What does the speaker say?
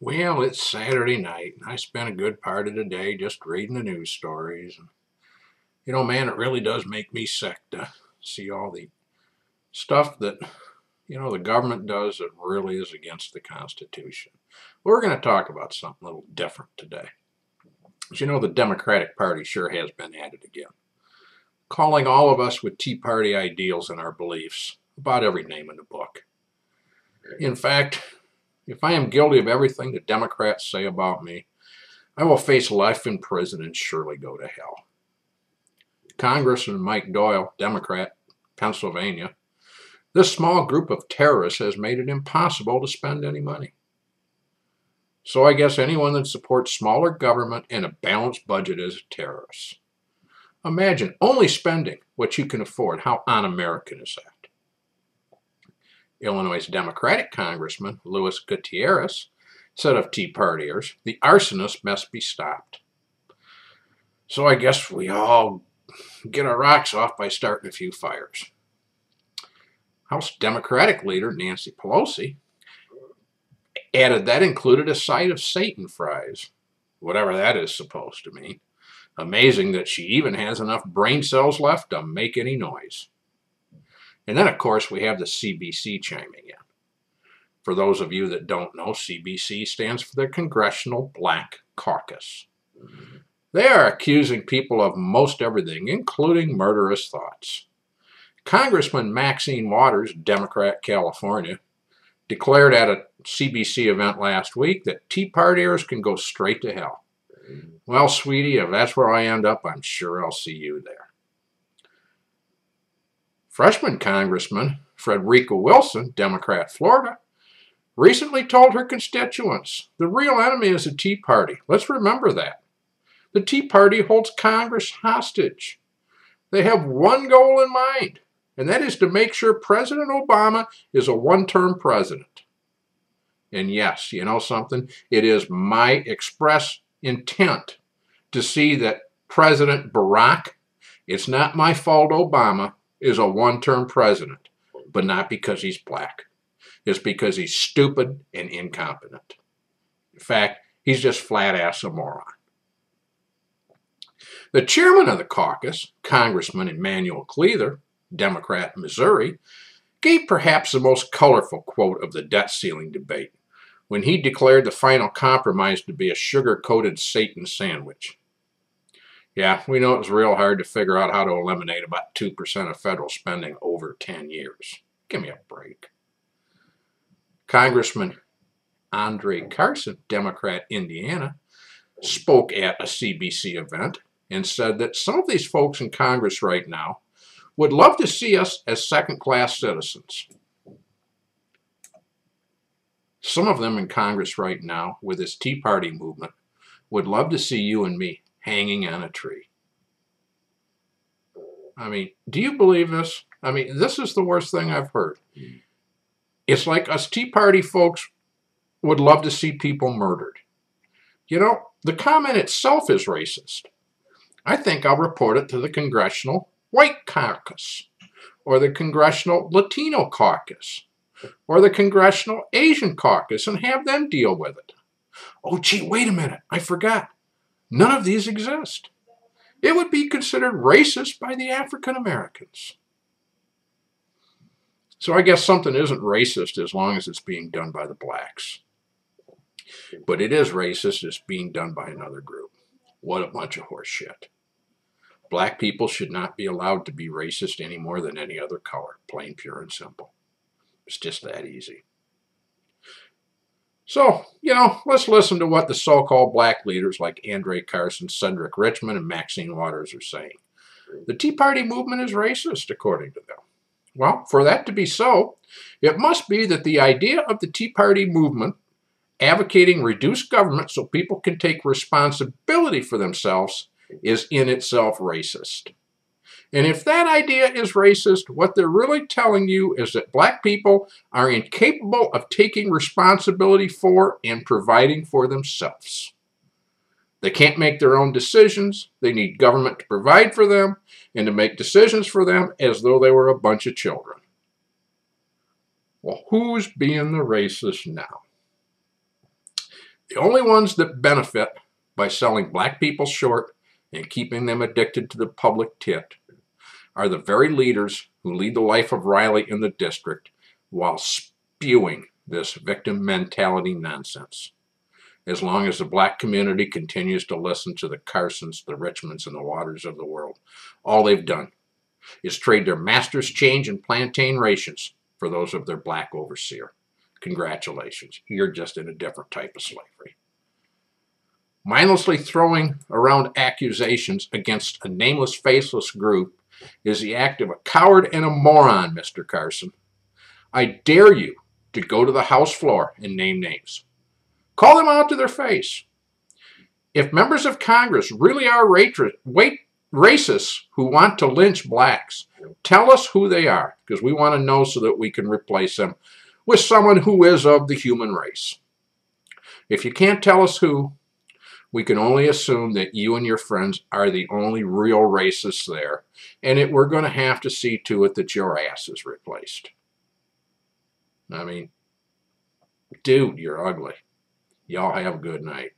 Well, it's Saturday night, and I spent a good part of the day just reading the news stories. And, man, it really does make me sick to see all the stuff that, the government does that really is against the Constitution. We're going to talk about something a little different today. As you know, the Democratic Party sure has been at it again, calling all of us with Tea Party ideals and our beliefs about every name in the book. In fact, if I am guilty of everything the Democrats say about me, I will face life in prison and surely go to hell. Congressman Mike Doyle, Democrat, Pennsylvania, this small group of terrorists has made it impossible to spend any money. So I guess anyone that supports smaller government and a balanced budget is a terrorist. Imagine only spending what you can afford. How un-American is that? Illinois' Democratic Congressman Luis Gutierrez said of Tea Partiers, the arsonists must be stopped. So I guess we all get our rocks off by starting a few fires. House Democratic leader Nancy Pelosi added that included a side of Satan fries, whatever that is supposed to mean. Amazing that she even has enough brain cells left to make any noise. And then, of course, we have the CBC chiming in. For those of you that don't know, CBC stands for the Congressional Black Caucus. They are accusing people of most everything, including murderous thoughts. Congressman Maxine Waters, Democrat, California, declared at a CBC event last week that Tea Partiers can go straight to hell. Well, sweetie, if that's where I end up, I'm sure I'll see you there. Freshman Congressman Frederica Wilson, Democrat, Florida, recently told her constituents, the real enemy is the Tea Party. Let's remember that. The Tea Party holds Congress hostage. They have one goal in mind, and that is to make sure President Obama is a one-term president. And yes, you know something? It is my express intent to see that President Barack, it's not my fault Obama, is a one-term president, but not because he's black. It's because he's stupid and incompetent. In fact, he's just flat-ass a moron. The chairman of the caucus, Congressman Emanuel Cleather, Democrat, Missouri, gave perhaps the most colorful quote of the debt ceiling debate when he declared the final compromise to be a sugar-coated Satan sandwich. Yeah, we know it was real hard to figure out how to eliminate about 2% of federal spending over 10 years. Give me a break. Congressman Andre Carson, Democrat, Indiana, spoke at a CBC event and said that some of these folks in Congress right now would love to see us as second-class citizens. Some of them in Congress right now, with this Tea Party movement, would love to see you and me hanging on a tree. I mean, do you believe this? I mean, this is the worst thing I've heard. It's like us Tea Party folks would love to see people murdered. You know, the comment itself is racist. I think I'll report it to the Congressional White Caucus, or the Congressional Latino Caucus, or the Congressional Asian Caucus, and have them deal with it. Oh, gee, wait a minute, I forgot. None of these exist. It would be considered racist by the African Americans. So I guess something isn't racist as long as it's being done by the blacks. But it is racist if it's being done by another group. What a bunch of horse shit. Black people should not be allowed to be racist any more than any other color, plain, pure, and simple. It's just that easy. So, let's listen to what the so-called black leaders like Andre Carson, Cedric Richmond, and Maxine Waters are saying. The Tea Party movement is racist, according to them. Well, for that to be so, it must be that the idea of the Tea Party movement advocating reduced government so people can take responsibility for themselves is in itself racist. And if that idea is racist, what they're really telling you is that black people are incapable of taking responsibility for and providing for themselves. They can't make their own decisions. They need government to provide for them and to make decisions for them as though they were a bunch of children. Well, who's being the racist now? The only ones that benefit by selling black people short and keeping them addicted to the public tit are the very leaders who lead the life of Riley in the district while spewing this victim mentality nonsense. As long as the black community continues to listen to the Carsons, the Richmonds, and the Waters of the world, all they've done is trade their master's change and plantain rations for those of their black overseer. Congratulations, you're just in a different type of slavery. Mindlessly throwing around accusations against a nameless, faceless group is the act of a coward and a moron, Mr. Carson. I dare you to go to the House floor and name names. Call them out to their face. If members of Congress really are racists who want to lynch blacks, tell us who they are, because we want to know so that we can replace them with someone who is of the human race. If you can't tell us who, we can only assume that you and your friends are the only real racists there, and we're going to have to see to it that your ass is replaced. I mean, dude, you're ugly. Y'all have a good night.